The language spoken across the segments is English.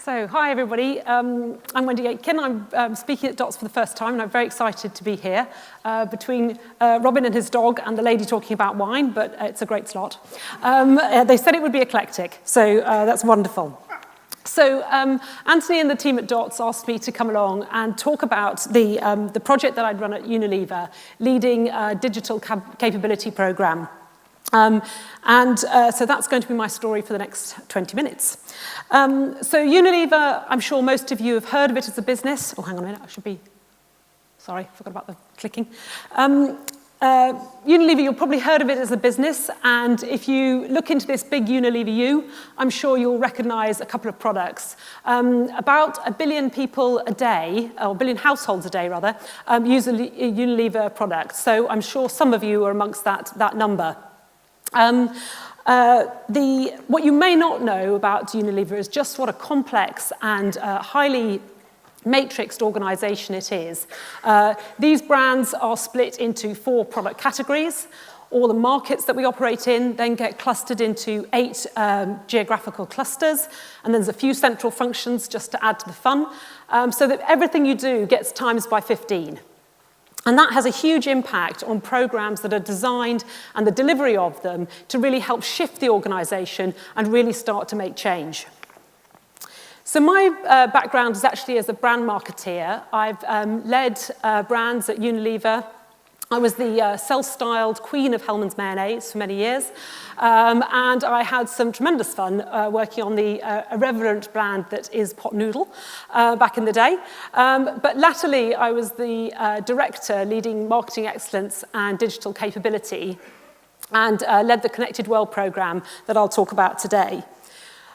So, hi everybody. I'm Wendy Aitken. I'm speaking at Dots for the first time, and I'm very excited to be here between Robin and his dog and the lady talking about wine, but it's a great slot. They said it would be eclectic, so that's wonderful. So Anthony and the team at Dots asked me to come along and talk about the project that I'd run at Unilever, leading a digital capability program. So that's going to be my story for the next 20 minutes. So Unilever, I'm sure most of you have heard of it as a business. Oh, hang on a minute, I should be... Sorry, forgot about the clicking. Unilever, you've probably heard of it as a business, and if you look into this big Unilever U, I'm sure you'll recognize a couple of products. About 1 billion people a day, or 1 billion households a day, rather, use a Unilever product. So I'm sure some of you are amongst that number. What you may not know about Unilever is just what a complex and highly matrixed organisation it is. These brands are split into 4 product categories. All the markets that we operate in then get clustered into 8 geographical clusters, and there's a few central functions just to add to the fun, so that everything you do gets times by 15. And that has a huge impact on programs that are designed and the delivery of them to really help shift the organisation and really start to make change. So my background is actually as a brand marketeer. I've led brands at Unilever. I was the self-styled queen of Hellmann's mayonnaise for many years, and I had some tremendous fun working on the irreverent brand that is Pot Noodle back in the day. But latterly, I was the director leading marketing excellence and digital capability, and led the Connected World programme that I'll talk about today.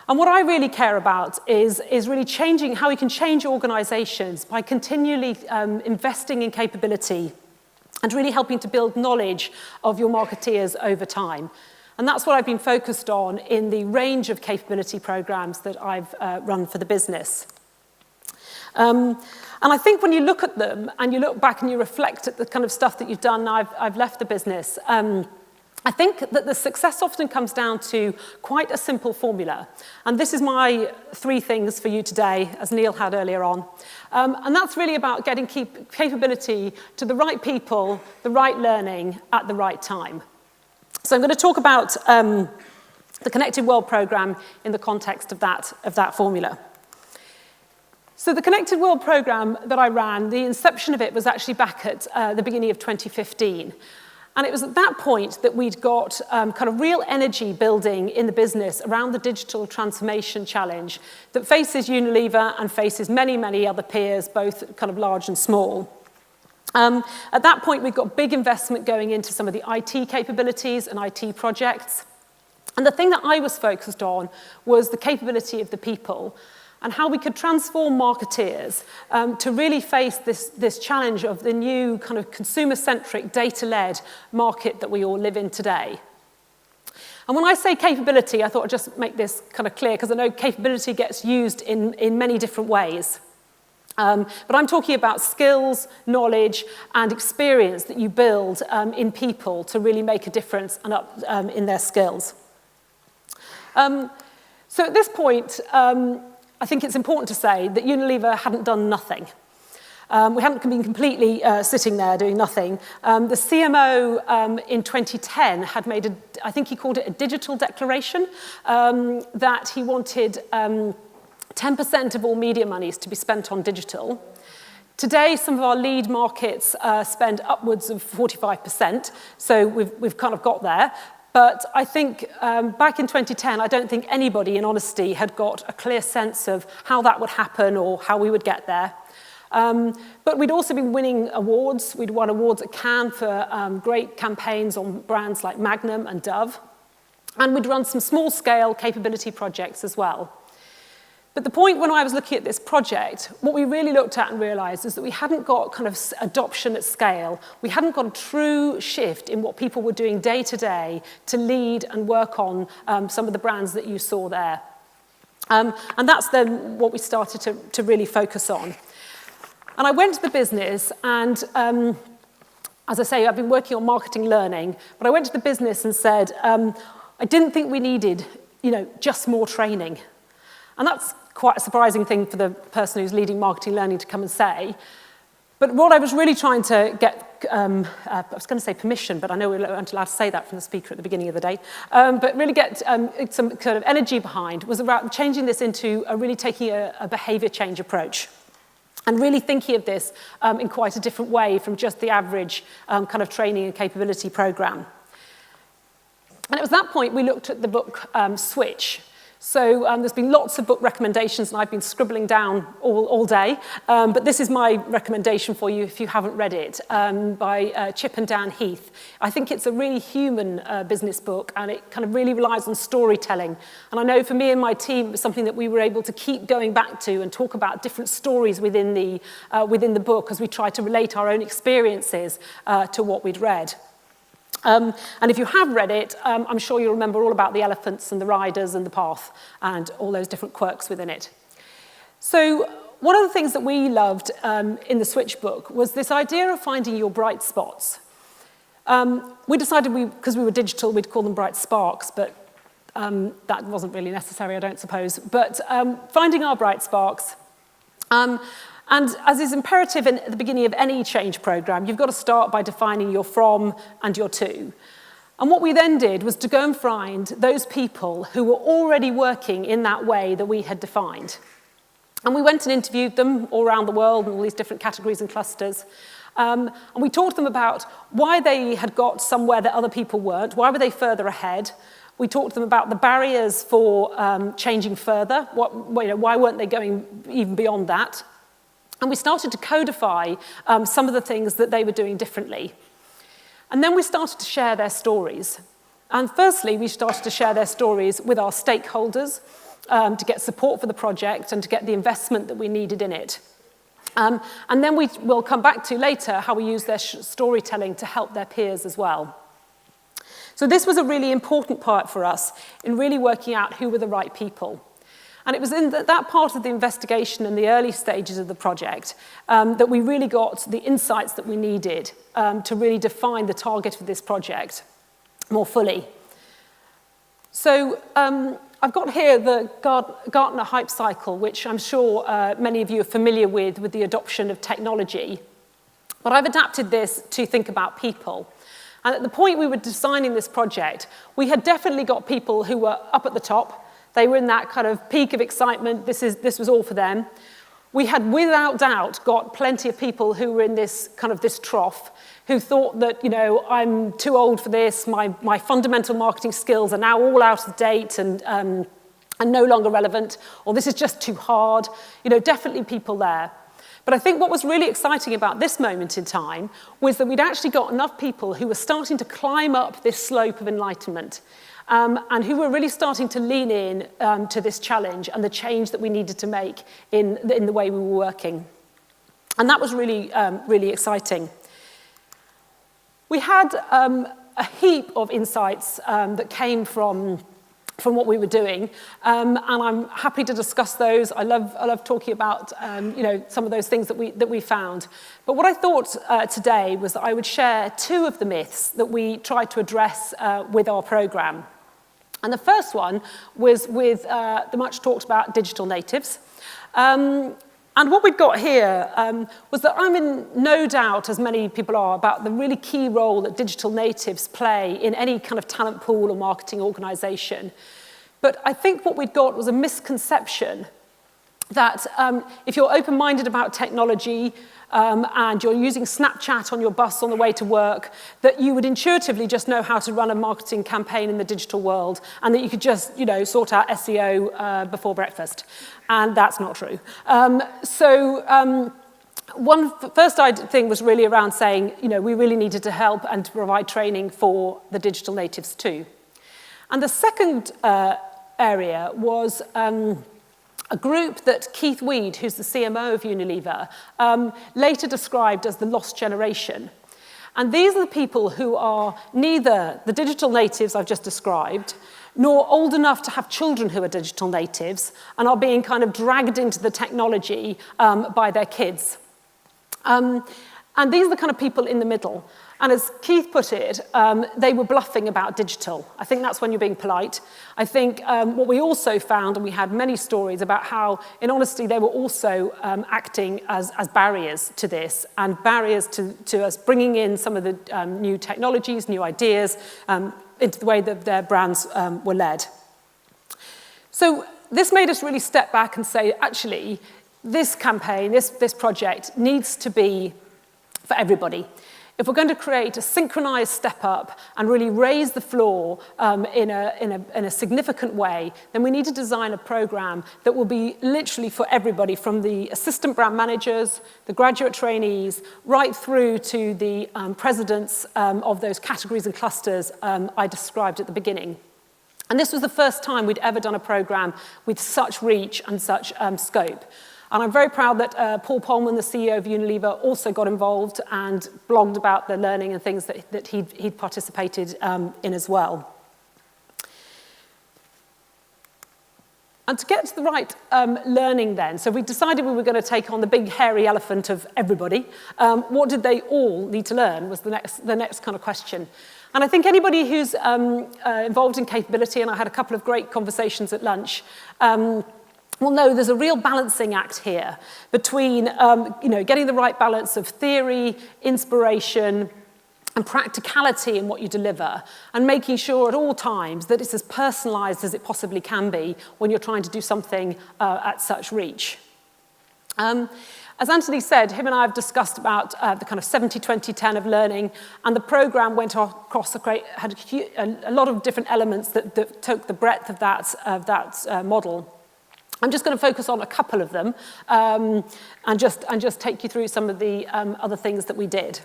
And what I really care about is really changing how we can change organisations by continually investing in capability and really helping to build knowledge of your marketeers over time. And that's what I've been focused on in the range of capability programs that I've run for the business. And I think when you look at them and you look back and you reflect at the kind of stuff that you've done, I've left the business, I think that the success often comes down to quite a simple formula. And this is my 3 things for you today, as Neil had earlier on. And that's really about getting capability to the right people, the right learning at the right time. So I'm going to talk about the Connected World programme in the context of that formula. So the Connected World programme that I ran, the inception of it was actually back at the beginning of 2015. And it was at that point that we'd got kind of real energy building in the business around the digital transformation challenge that faces Unilever and faces many, many other peers, both kind of large and small. At that point, we got big investment going into some of the IT capabilities and IT projects. And the thing that I was focused on was the capability of the people and how we could transform marketeers to really face this challenge of the new kind of consumer-centric, data-led market that we all live in today. And when I say capability, I thought I'd just make this kind of clear, because I know capability gets used in many different ways. But I'm talking about skills, knowledge, and experience that you build in people to really make a difference and up in their skills. So at this point, I think it's important to say that Unilever hadn't done nothing. We hadn't been completely sitting there doing nothing. The CMO in 2010 had made I think he called it a digital declaration, that he wanted 10% of all media monies to be spent on digital. Today, some of our lead markets spend upwards of 45%, so we've kind of got there. But I think back in 2010, I don't think anybody, in honesty, had got a clear sense of how that would happen or how we would get there. But we'd also been winning awards. We'd won awards at Cannes for great campaigns on brands like Magnum and Dove. And we'd run some small-scale capability projects as well. But the point when I was looking at this project, what we really looked at and realised is that we hadn't got kind of adoption at scale. We hadn't got a true shift in what people were doing day to day to lead and work on some of the brands that you saw there. And that's then what we started to really focus on. And I went to the business and, as I say, I've been working on marketing learning, but I went to the business and said, I didn't think we needed, just more training. And that's quite a surprising thing for the person who's leading marketing learning to come and say. But what I was really trying to get, I was going to say permission, but I know we weren't allowed to say that from the speaker at the beginning of the day, but really get some kind of energy behind was about changing this into really taking a behaviour change approach and really thinking of this in quite a different way from just the average kind of training and capability programme. And it was that point we looked at the book Switch. So there's been lots of book recommendations, and I've been scribbling down all day. But this is my recommendation for you if you haven't read it, by Chip and Dan Heath. I think it's a really human business book, and it kind of really relies on storytelling. And I know for me and my team, it was something that we were able to keep going back to and talk about different stories within the book as we try to relate our own experiences to what we'd read. And if you have read it, I'm sure you'll remember all about the elephants and the riders and the path and all those different quirks within it. So one of the things that we loved in the Switch book was this idea of finding your bright spots. We decided, because we were digital, we'd call them bright sparks, but that wasn't really necessary, I don't suppose. But finding our bright sparks. And as is imperative at the beginning of any change programme, you've got to start by defining your from and your to. And what we then did was to go and find those people who were already working in that way that we had defined. And we went and interviewed them all around the world in all these different categories and clusters. And we talked to them about why they had got somewhere that other people weren't, why were they further ahead. We talked to them about the barriers for changing further, why weren't they going even beyond that. And we started to codify some of the things that they were doing differently. And then we started to share their stories. And firstly, we started to share their stories with our stakeholders to get support for the project and to get the investment that we needed in it. And then we will come back to later how we use their storytelling to help their peers as well. So this was a really important part for us in really working out who were the right people. And it was in that part of the investigation in the early stages of the project that we really got the insights that we needed to really define the target of this project more fully. So I've got here the Gartner hype cycle, which I'm sure many of you are familiar with the adoption of technology. But I've adapted this to think about people. And at the point we were designing this project, we had definitely got people who were up at the top. They were in that kind of peak of excitement. This was all for them. We had, without doubt, got plenty of people who were in this trough, who thought that, I'm too old for this. My fundamental marketing skills are now all out of date and no longer relevant, or this is just too hard. Definitely people there. But I think what was really exciting about this moment in time was that we'd actually got enough people who were starting to climb up this slope of enlightenment. And who were really starting to lean in to this challenge and the change that we needed to make in the way we were working. And that was really, really exciting. We had a heap of insights that came from what we were doing, and I'm happy to discuss those. I love talking about some of those things that we found. But what I thought today was that I would share two of the myths that we tried to address with our programme. And the first one was with the much talked about digital natives. And what we've got here was that I'm in no doubt, as many people are, about the really key role that digital natives play in any kind of talent pool or marketing organisation. But I think what we'd got was a misconception that if you're open-minded about technology and you're using Snapchat on your bus on the way to work, that you would intuitively just know how to run a marketing campaign in the digital world and that you could just, sort out SEO before breakfast. And that's not true. One first thing was really around saying, we really needed to help and to provide training for the digital natives too. And the second area was a group that Keith Weed, who's the CMO of Unilever, later described as the lost generation. And these are the people who are neither the digital natives I've just described, nor old enough to have children who are digital natives and are being kind of dragged into the technology by their kids. And these are the kind of people in the middle. And as Keith put it, they were bluffing about digital. I think that's when you're being polite. I think what we also found, and we had many stories about how, in honesty, they were also acting as barriers to this, and barriers to us bringing in some of the new technologies, new ideas, into the way that their brands were led. So this made us really step back and say, actually, this campaign, this project needs to be for everybody. If we're going to create a synchronized step up and really raise the floor in a significant way, then we need to design a program that will be literally for everybody, from the assistant brand managers, the graduate trainees, right through to the presidents of those categories and clusters I described at the beginning. And this was the first time we'd ever done a program with such reach and such scope. And I'm very proud that Paul Polman, the CEO of Unilever, also got involved and blogged about the learning and things that he'd participated in as well. And to get to the right learning then, so we decided we were going to take on the big hairy elephant of everybody. What did they all need to learn was the next kind of question. And I think anybody who's involved in capability, and I had a couple of great conversations at lunch, well, no, there's a real balancing act here between getting the right balance of theory, inspiration, and practicality in what you deliver, and making sure at all times that it's as personalized as it possibly can be when you're trying to do something at such reach. As Anthony said, him and I have discussed about the kind of 70-20-10 of learning, and the program went across had a lot of different elements that took the breadth of that model. I'm just going to focus on a couple of them and just take you through some of the other things that we did.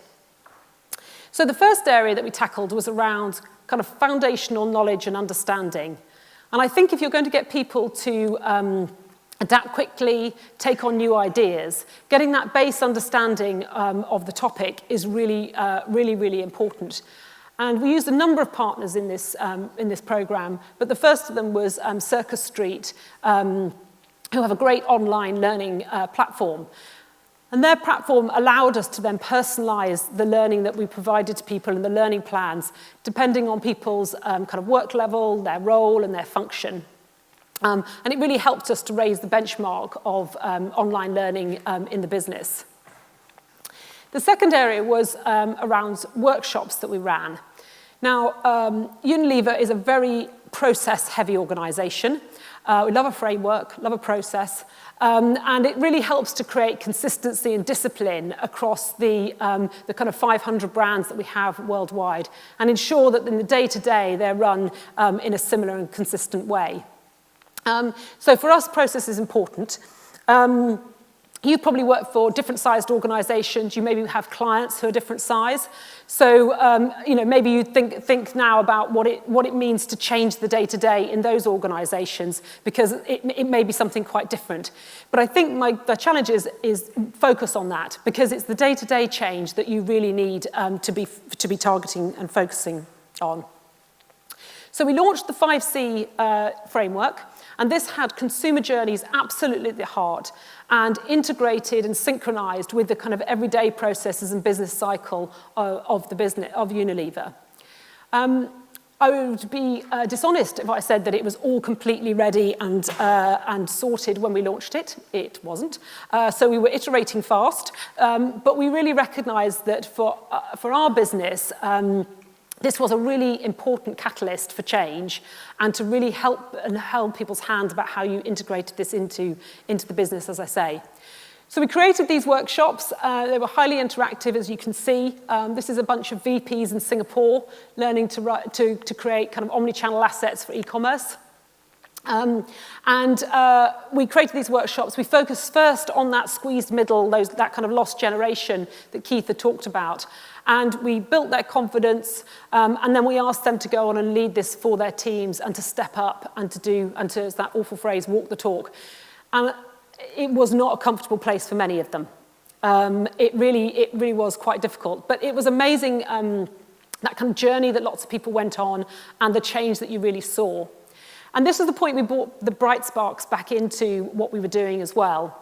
So the first area that we tackled was around kind of foundational knowledge and understanding. And I think if you're going to get people to adapt quickly, take on new ideas, getting that base understanding of the topic is really, really important. And we used a number of partners in this program, but the first of them was Circus Street, who have a great online learning platform. And their platform allowed us to then personalize the learning that we provided to people and the learning plans, depending on people's kind of work level, their role, and their function. And it really helped us to raise the benchmark of online learning in the business. The second area was around workshops that we ran. Now, Unilever is a very process-heavy organization. We love a framework, love a process, and it really helps to create consistency and discipline across the kind of 500 brands that we have worldwide, and ensure that in the day-to-day they're run in a similar and consistent way. So for us, process is important. You probably work for different sized organizations. You maybe have clients who are different size. So, maybe you think now about what it means to change the day-to-day in those organizations, because it may be something quite different. But I think the challenge is focus on that, because it's the day-to-day change that you really need to be targeting and focusing on. So we launched the 5C framework, and this had consumer journeys absolutely at the heart and integrated and synchronized with the kind of everyday processes and business cycle of Unilever. I would be dishonest if I said that it was all completely ready and sorted when we launched it. It wasn't. So we were iterating fast, but we really recognized that for our business, this was a really important catalyst for change and to really help people's hands about how you integrated this into the business, as I say. So we created these workshops. They were highly interactive, as you can see. This is a bunch of VPs in Singapore learning to create kind of omni-channel assets for e-commerce. We created these workshops. We focused first on that squeezed middle, that kind of lost generation that Keith had talked about. And we built their confidence, and then we asked them to go on and lead this for their teams and to step up and to, as that awful phrase, walk the talk. And it was not a comfortable place for many of them. It really was quite difficult. But it was amazing, that kind of journey that lots of people went on and the change that you really saw. And this is the point we brought the bright sparks back into what we were doing as well.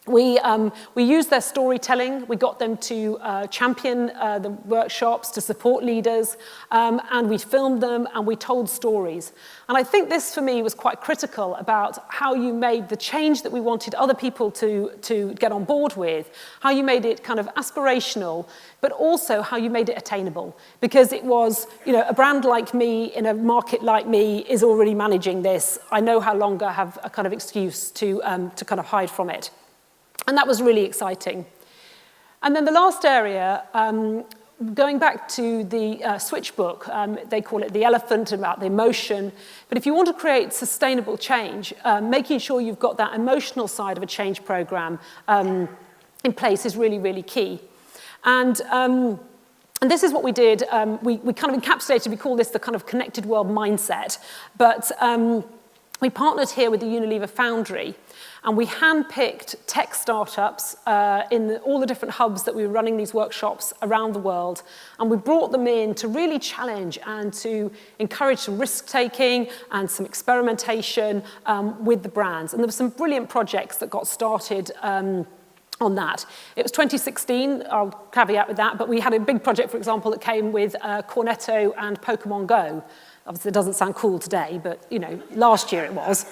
We used their storytelling, we got them to champion the workshops, to support leaders, and we filmed them and we told stories. And I think this for me was quite critical about how you made the change that we wanted other people to get on board with, how you made it kind of aspirational, but also how you made it attainable. Because it was, a brand like me in a market like me is already managing this. I no longer have a kind of excuse to kind of hide from it. And that was really exciting. And then the last area, going back to the switch book, they call it the elephant, about the emotion. But if you want to create sustainable change, making sure you've got that emotional side of a change program in place is really, really key. And this is what we did. We kind of encapsulated, we call this the kind of connected world mindset. But we partnered here with the Unilever Foundry, and we handpicked tech startups in all the different hubs that we were running these workshops around the world, and we brought them in to really challenge and to encourage some risk-taking and some experimentation with the brands. And there were some brilliant projects that got started on that. It was 2016, I'll caveat with that, but we had a big project, for example, that came with Cornetto and Pokemon Go. Obviously, it doesn't sound cool today, but, last year it was.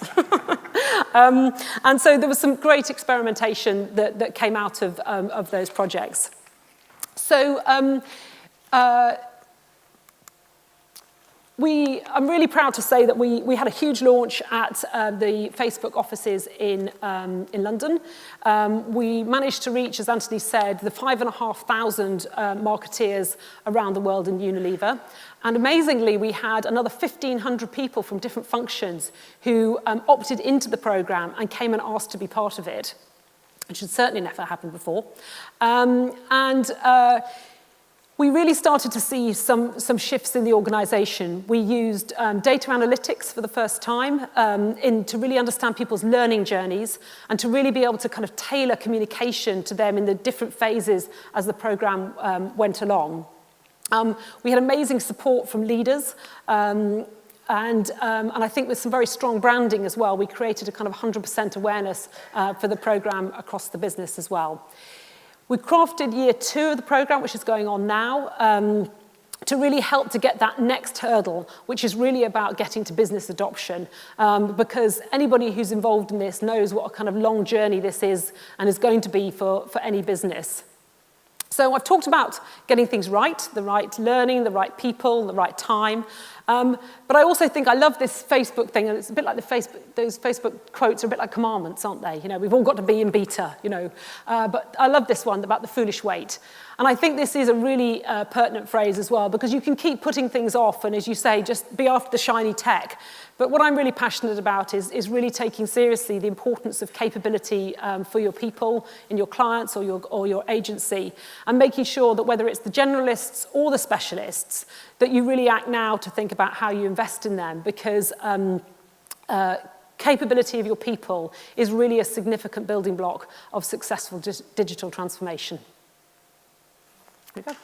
And so there was some great experimentation that came out of those projects. So I'm really proud to say that we had a huge launch at the Facebook offices in London. We managed to reach, as Anthony said, the 5,500 marketeers around the world in Unilever. And amazingly, we had another 1,500 people from different functions who opted into the program and came and asked to be part of it, which had certainly never happened before. We really started to see some shifts in the organization. We used data analytics for the first time to really understand people's learning journeys and to really be able to kind of tailor communication to them in the different phases as the program went along. We had amazing support from leaders, and I think with some very strong branding as well, we created a kind of 100% awareness for the program across the business as well. We crafted year 2 of the program, which is going on now, to really help to get that next hurdle, which is really about getting to business adoption, because anybody who's involved in this knows what a kind of long journey this is and is going to be for any business. So I've talked about getting things right, the right learning, the right people, the right time. But I also think I love this Facebook thing, and it's a bit like those Facebook quotes are a bit like commandments, aren't they? We've all got to be in beta, But I love this one about the foolish wait. And I think this is a really pertinent phrase as well, because you can keep putting things off and, as you say, just be after the shiny tech. But what I'm really passionate about is really taking seriously the importance of capability for your people, in your clients or your agency, and making sure that whether it's the generalists or the specialists, that you really act now to think about how you invest in them, because capability of your people is really a significant building block of successful digital transformation. There you go.